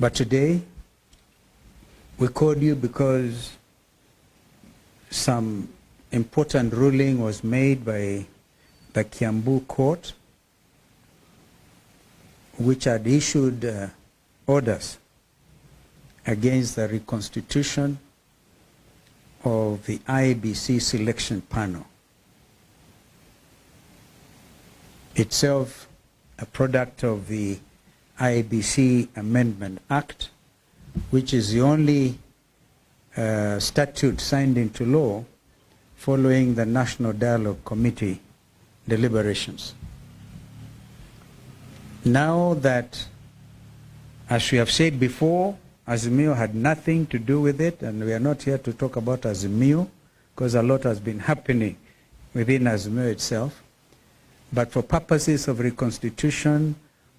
But today, we called you because some important ruling was made by the Kiambu court, which had issued orders against the reconstitution of the IEBC selection panel, itself a product of the IEBC Amendment Act, which is the only statute signed into law following the National Dialogue Committee deliberations. Now that, as we have said before, Azimio had nothing to do with it, and we are not here to talk about Azimio because a lot has been happening within Azimio itself. But for purposes of reconstitution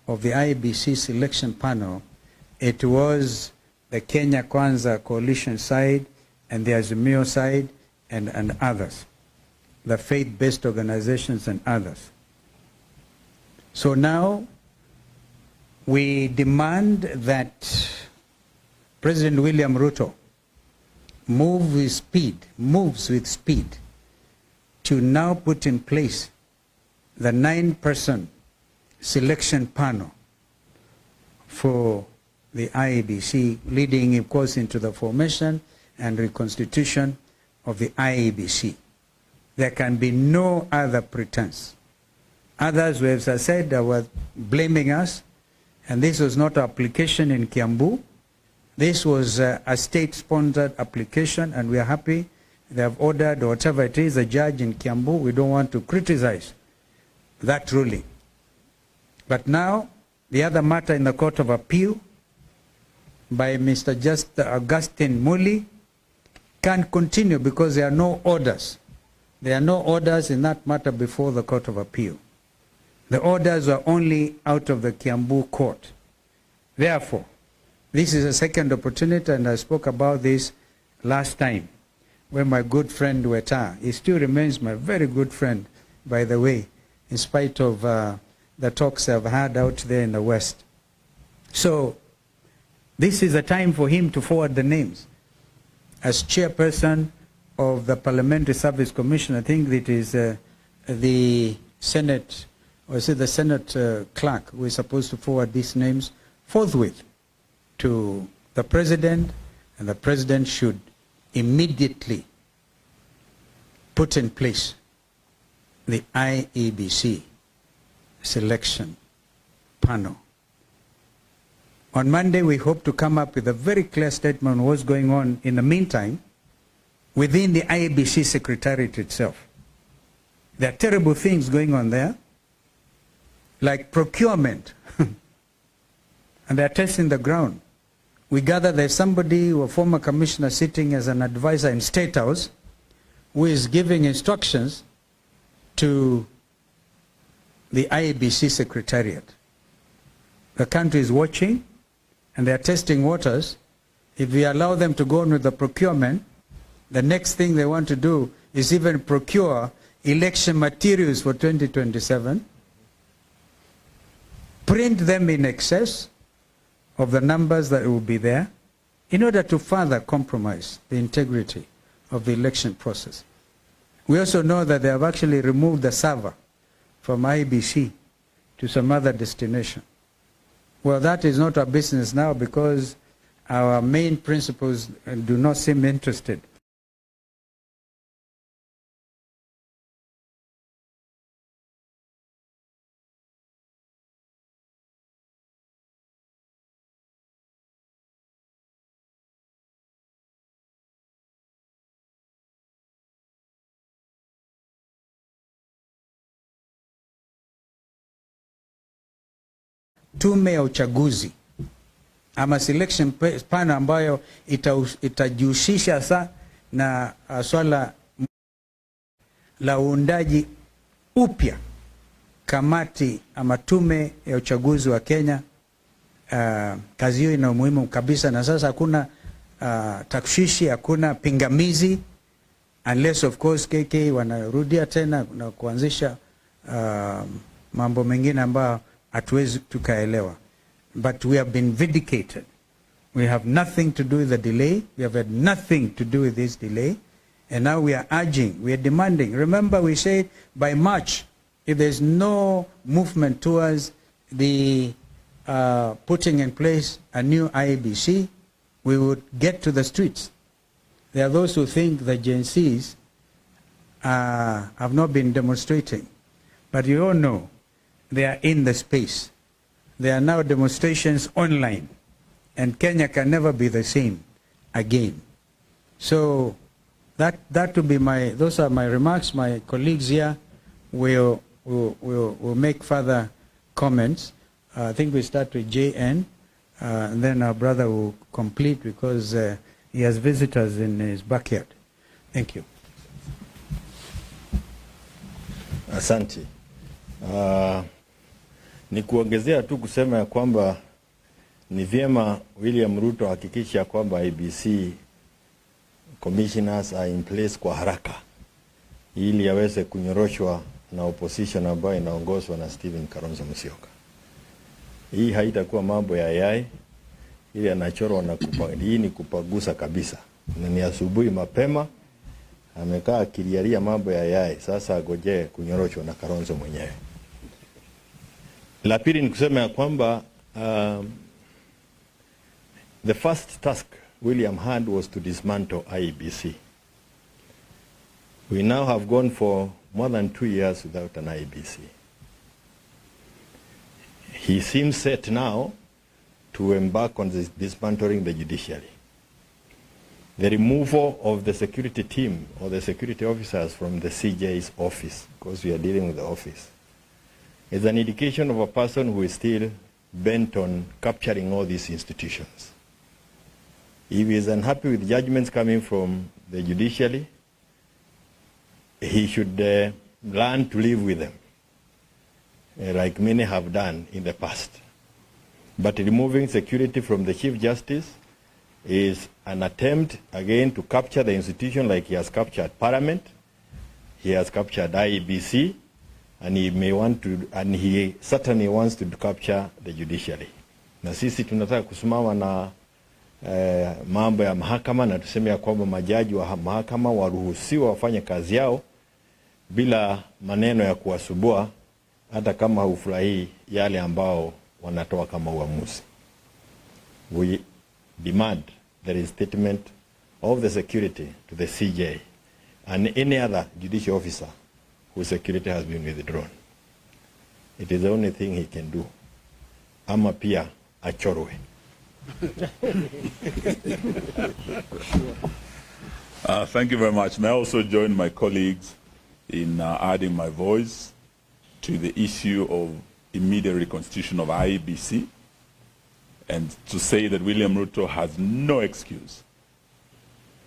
of the IEBC selection panel, it was the Kenya Kwanza coalition side and the Azimio side and others, the faith-based organizations and others. So now we demand that President William Ruto moves with speed to now put in place the 9-person selection panel for the IEBC, leading, of course, into the formation and reconstitution of the IEBC. There can be no other pretense. Others, as I said, were blaming us, and this was not an application in Kiambu. This was a state-sponsored application, and we are happy they have ordered, or whatever it is, a judge in Kiambu. We don't want to criticize that ruling. But now, the other matter in the Court of Appeal by Mr. Augustine Muli can continue because there are no orders. There are no orders in that matter before the Court of Appeal. The orders were only out of the Kiambu court. Therefore, this is a second opportunity, and I spoke about this last time when my good friend Wacha, he still remains my very good friend, by the way, in spite of the talks I've had out there in the West. So, this is a time for him to forward the names. As chairperson of the Parliamentary Service Commission, I think it is the Senate, or is it the Senate clerk who is supposed to forward these names forthwith to the President, and the President should immediately put in place the IEBC selection panel. On Monday, we hope to come up with a very clear statement on what's going on in the meantime within the IEBC Secretariat itself. There are terrible things going on there, like procurement, and they're testing the ground. We gather there's somebody, or a former commissioner sitting as an advisor in State House, who is giving instructions to the IEBC Secretariat. The country is watching, and they are testing waters. If we allow them to go on with the procurement, the next thing they want to do is even procure election materials for 2027, print them in excess of the numbers that will be there, in order to further compromise the integrity of the election process. We also know that they have actually removed the server from IEBC to some other destination. Well, that is not our business now, because our main principles do not seem interested. Tume ya uchaguzi ama selection panel ambayo itajihusisha sa na swala la uundaji upya kamati ama tume ya uchaguzi wa Kenya. Kazi hiyo ina umuhimu kabisa, na sasa hakuna takshishi, hakuna pingamizi, unless of course KK wanarudia tena na kuanzisha mambo mengine ambayo hatuwezi tukaelewa. But we have been vindicated We have nothing to do with the delay. We have had nothing to do with this delay. And now we are urging, we are demanding. Remember, we said by March, if there's no movement towards the putting in place a new IEBC, we would get to the streets. There are those who think the Gen Zs have not been demonstrating. But you all know they are in the space. There are now demonstrations online. And Kenya can never be the same again. So that will be those are my remarks. My colleagues here will make further comments. I think we start with JN, and then our brother will complete because he has visitors in his backyard. Thank you. Asante. Ni kuongezea tu kusema ya kwamba ni vyema William Ruto hakikisha kwamba IEBC commissioners are in place kwa haraka ili yaweze kunyoroshwa na opposition ambayo inaongozwa na Stephen Kalonzo Musyoka. Hii haitakuwa mambo ya yai ili anachorwa na hii ni kupagusa kabisa. Na ni asubuhi mapema amekaa akilialia mambo ya yai, sasa agoje kunyoroshwa na Kalonzo mwenyewe. La pili ni kusema ya kwamba the first task William had was to dismantle IEBC. We now have gone for more than 2 years without an IEBC. He seems set now to embark on dismantling the judiciary. The removal of the security team or the security officers from the CJ's office, because we are dealing with the office, is an indication of a person who is still bent on capturing all these institutions. If he is unhappy with judgments coming from the judiciary, he should learn to live with them, like many have done in the past. But removing security from the Chief Justice is an attempt, again, to capture the institution like he has captured Parliament, he has captured IEBC, and he certainly wants to capture the judiciary. Na sisi tunataka kusimama na mambo ya mahakama na tuseme ya kwamba majaji wa mahakama waruhusiwa wafanye kazi yao bila maneno ya kuwasubua hata kama hufurahi yale ambao wanatoa kama uamuzi. We demand the restatement of the security to the CJ and any other judicial officer whose security has been withdrawn. It is the only thing he can do. Ama pia achorwe. Thank you very much. May I also join my colleagues in adding my voice to the issue of immediate reconstitution of IEBC and to say that William Ruto has no excuse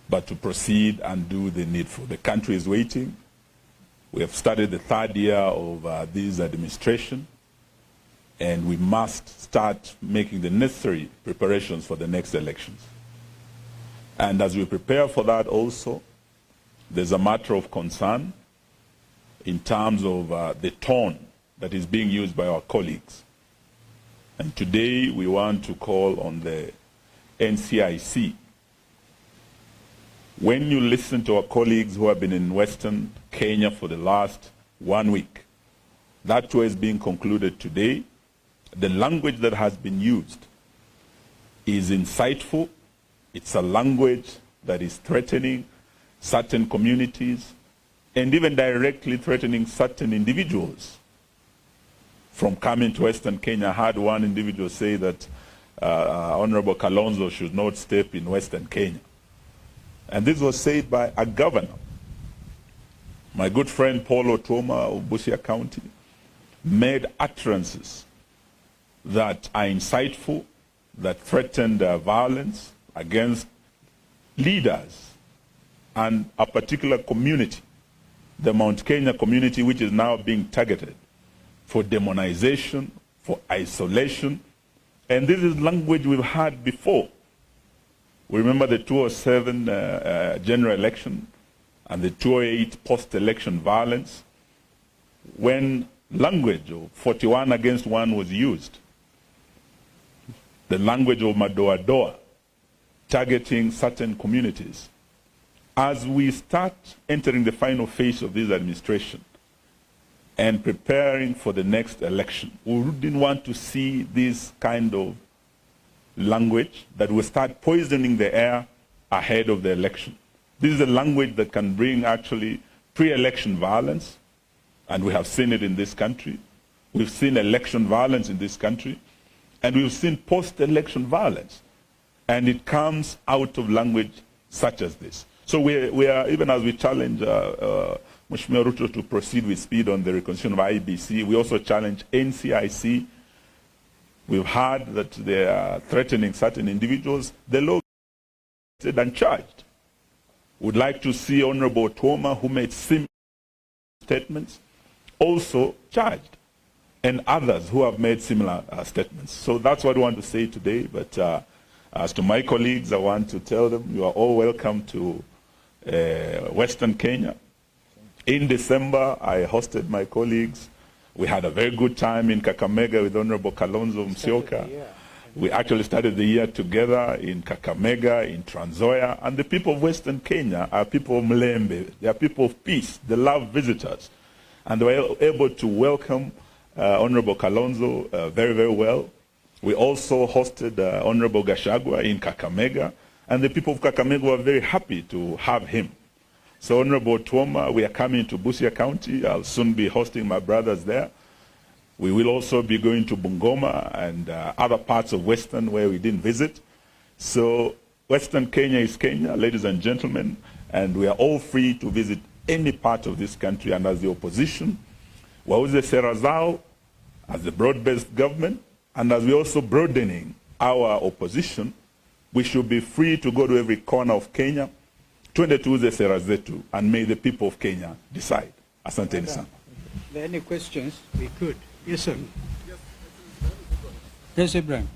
but to proceed and do the needful. The country is waiting. We have started the third year of this administration, and we must start making the necessary preparations for the next elections. And as we prepare for that also, there's a matter of concern in terms of the tone that is being used by our colleagues. And today we want to call on the NCIC. When you listen to our colleagues who have been in Western Kenya for the last 1 week, that tour is being concluded today. The language that has been used is insightful. It's a language that is threatening certain communities and even directly threatening certain individuals. From coming to Western Kenya, I heard one individual say that Honorable Kalonzo should not step in Western Kenya. And this was said by a governor. My good friend Paul Otoma of Busia County made utterances that are insightful, that threatened violence against leaders and a particular community, the Mount Kenya community, which is now being targeted for demonization, for isolation. And this is language we've had before. We remember the 2007 general election and the 2008 post-election violence when language of 41 against 1 was used. The language of Madoa-doa targeting certain communities. As we start entering the final phase of this administration and preparing for the next election, we didn't want to see this kind of language that will start poisoning the air ahead of the election. This is a language that can bring actually pre-election violence, and we have seen it in this country. We've seen election violence in this country, and we've seen post-election violence. And it comes out of language such as this. So we are, even as we challenge Mheshimiwa Ruto to proceed with speed on the reconstitution of IEBC, we also challenge NCIC. We've heard that they are threatening certain individuals. The law is uncharged. We'd like to see Honorable Tuoma, who made similar statements, also charged, and others who have made similar statements. So that's what I want to say today. But as to my colleagues, I want to tell them you are all welcome to Western Kenya. In December, I hosted my colleagues. We had a very good time in Kakamega with Honorable Kalonzo Musyoka. We actually started the year together in Kakamega, in Trans Nzoia, and the people of Western Kenya are people of Mlembe. They are people of peace. They love visitors. And they were able to welcome Honorable Kalonzo very, very well. We also hosted Honorable Gachagua in Kakamega, and the people of Kakamega were very happy to have him. So Honorable Tuoma, we are coming to Busia County. I'll soon be hosting my brothers there. We will also be going to Bungoma and other parts of Western where we didn't visit. So Western Kenya is Kenya, ladies and gentlemen, and we are all free to visit any part of this country. And as the opposition, wauze sera zao as the broad-based government, and as we're also broadening our opposition, we should be free to go to every corner of Kenya, twende tuuze sera zetu, and may the people of Kenya decide. Asanteni sana. Are there any questions? We could. Yes, sir. Yes, Ibrahim.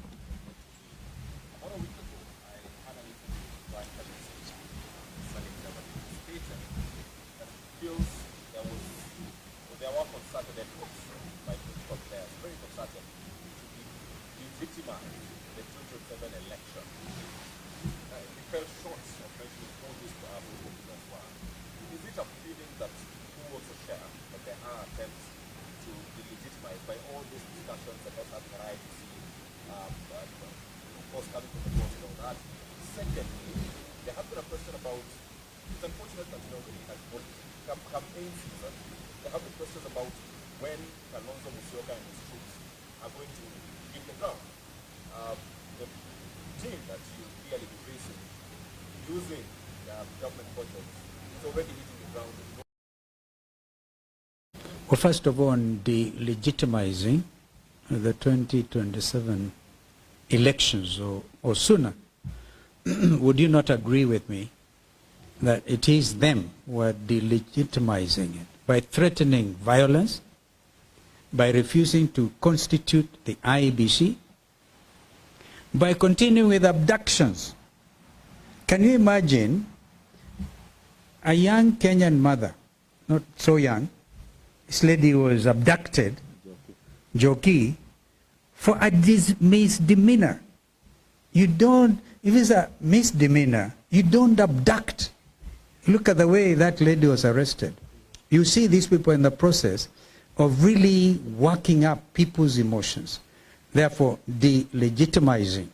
campaign season, they have the questions about when Kalonzo Musyoka and his troops are going to hit the ground. The team that you clearly be facing using government budgets is already hitting the ground. Well, first of all, on delegitimizing the 2027 elections or sooner, would you not agree with me that it is them who are delegitimizing it by threatening violence, by refusing to constitute the IEBC, by continuing with abductions? Can you imagine a young Kenyan mother, not so young, this lady was abducted, Joki, for a misdemeanor. You don't, if it's a misdemeanor, you don't abduct. Look at the way that lady was arrested. You see these people in the process of really working up people's emotions, therefore delegitimizing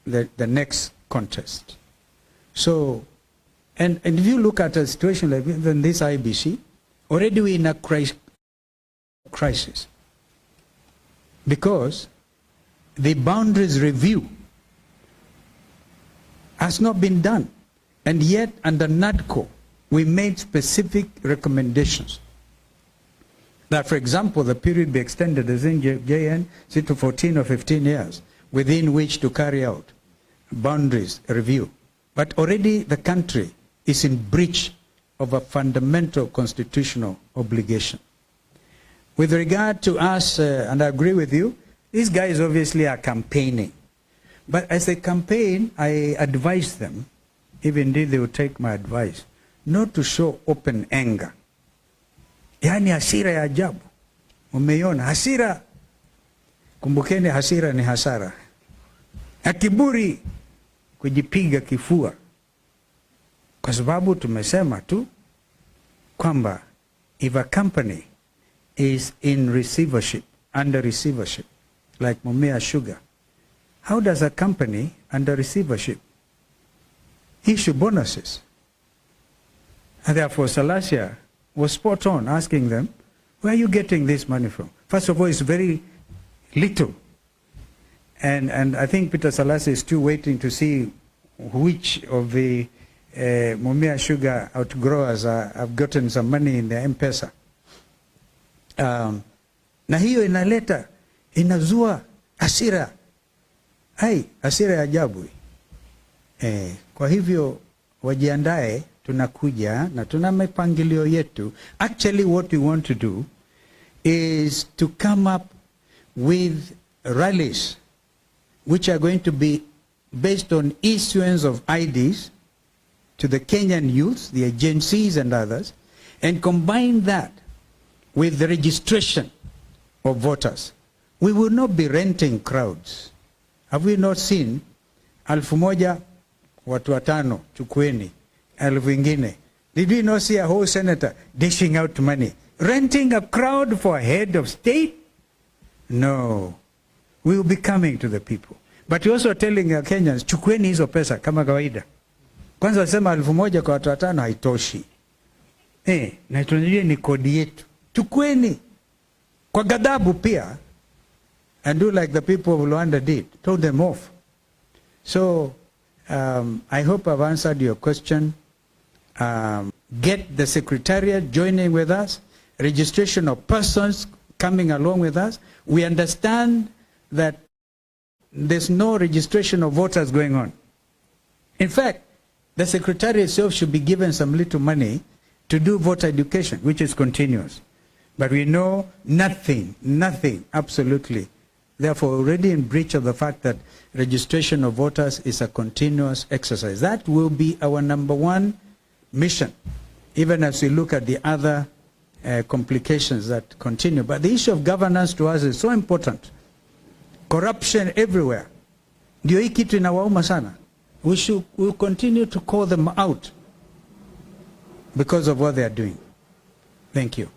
the next contest. So, and if you look at a situation like this IBC, already we're in a crisis because the boundaries review has not been done. And yet, under NADCO, we made specific recommendations that, for example, the period be extended as in JN to 14 or 15 years, within which to carry out boundaries review. But already the country is in breach of a fundamental constitutional obligation. With regard to us, and I agree with you, these guys obviously are campaigning. But as they campaign, I advise them, if indeed they will take my advice, not to show open anger. Yani hasira ya ajabu. Umeiona hasira, kumbukeni hasira ni hasara. Na kiburi, kujipiga kifua, kwa sababu tumesema tu kwamba if a company is in receivership, under receivership, like Mumia Sugar, how does a company under receivership issue bonuses? And therefore Salasia was spot on asking them, where are you getting this money from? First of all, it's very little. And I think Peter Salasia is still waiting to see which of the Mumia Sugar outgrowers have gotten some money in their M-Pesa. Na hiyo inazua hasira. Hasira ya ajabu. Kwa hivyo wajiandae, tunakuja na tuna mipangilio yetu. Actually what we want to do is to come up with rallies which are going to be based on issuance of IDs to the Kenyan youth, the agencies and others, and combine that with the registration of voters. We will not be renting crowds. Have we not seen 1,000 watu 5 chukueni, 1,000 ingine? Did we not see a whole senator dishing out money? Renting a crowd for a head of state? No. We will be coming to the people. But we also telling our Kenyans, chukueni hizo pesa kama kawaida. Kwanza wasema 1,000 kwa watu 5 haitoshi. Na tunajua ni kodi yetu. Chukueni kwa ghadhabu pia, and do like the people of Luanda did, told them off. So I hope I've answered your question. Get the secretariat joining with us, registration of persons coming along with us. We understand that there's no registration of voters going on. In fact, the secretariat itself should be given some little money to do voter education, which is continuous. But we know nothing, absolutely. Therefore, already in breach of the fact that registration of voters is a continuous exercise. That will be our #1 mission, even as we look at the other complications that continue. But the issue of governance to us is so important. Corruption everywhere. Ndio hii kitu inawauma sana. We'll continue to call them out because of what they are doing. Thank you.